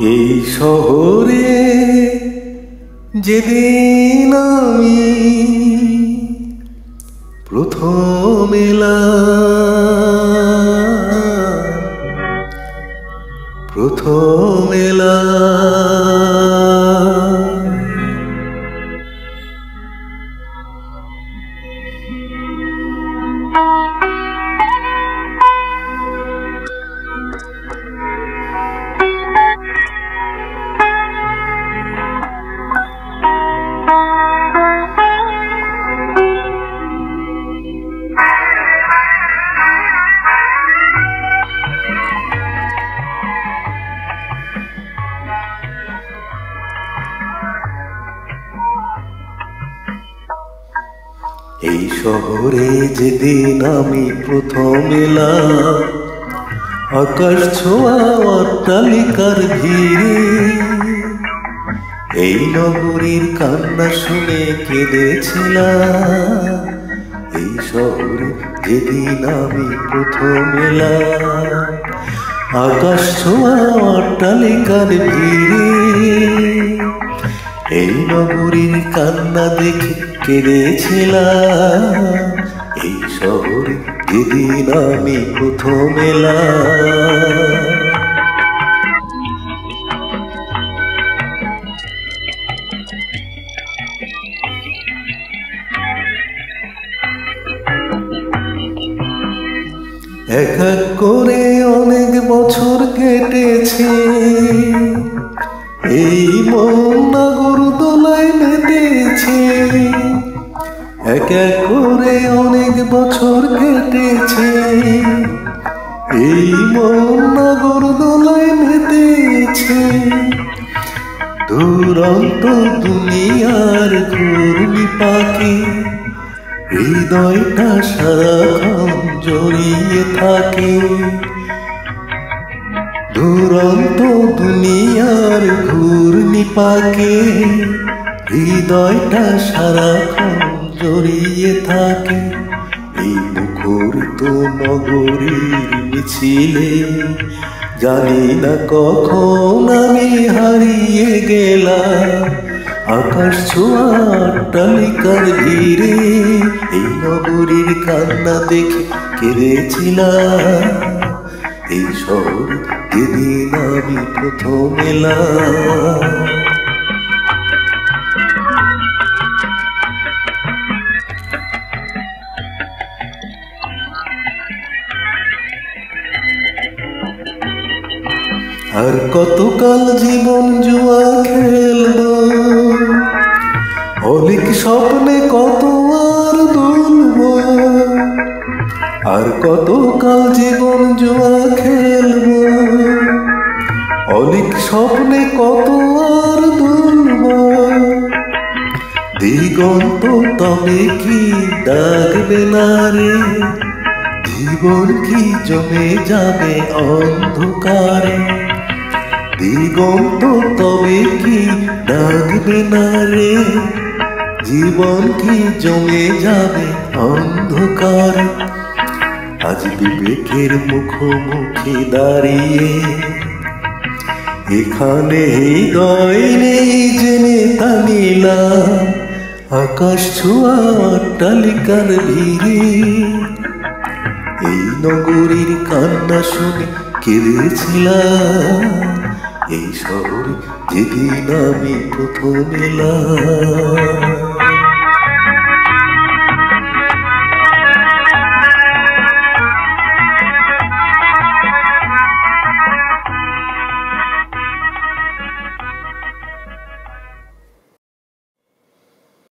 এই শহরে যেদিন আমি প্রথম এলাম এই শহরে যেদিন আমি প্রথম এলাম, আকাশ ছোঁয়া অট্টালিকার ভিড়ে এই নগরীর কান্না শুনে কেঁদেছিলাম। এই শহরে যেদিন আমি প্রথম এলাম, আকাশ ছোঁয়া অট্টালিকার ভিড়ে এই নগরীর কান্না দেখে কেঁদেছিলাম। এই শহরে যেদিন আমি প্রথম এলাম, এক এক করে অনেক বছর কেটেছে, এই মন নাগর দোলায় মেতেছে। এক এক করে অনেক বছর কেটেছে, এই মন নাগর দোলায় মেতেছে। দুরন্ত দুনিয়ার ঘূর্ণি পাখি হৃদয়টা সারাক্ষণ জড়িয়ে থাকে। দুরন্ত দুনিয়ার ঘূর্ণি পাখি হৃদয়টা সারাক্ষণ জড়িয়ে থাকে। এই মুখরিত নগরীর মিছিলে জানি না কখন আমি হারিয়ে গেলাম। আকাশ ছোঁয়া অট্টালিকার ভিড়ে এই নগরীর কান্না দেখে কেঁদেছিলাম। এই শহর যেদিন আমি প্রথম এলাম, আর কতকাল জীবন জুয়া খেলবো, অনেক স্বপ্নে কত আর দুলবো। আর কতকাল জীবন জুয়া খেলবো, অনেক স্বপ্নে কত আর দুলবো। দিগন্ত তবে কি ডাকবে না রে, জীবন কি জমে যাবে অন্ধকারে। দিগন্ত তবে কি ডাকবে না রে, জীবন কি জমে যাবে অন্ধকারে। আজ বিবেকের মুখোমুখি দাঁড়িয়ে এখানে হৃদয় নেই জেনে তা নিলাম। আকাশ ছোঁয়া অট্টালিকার ভিড়ে এই নগরীর কান্না শুনে কেঁদেছিলাম। এই শহরে যেদিন আমি প্রথম এলাম।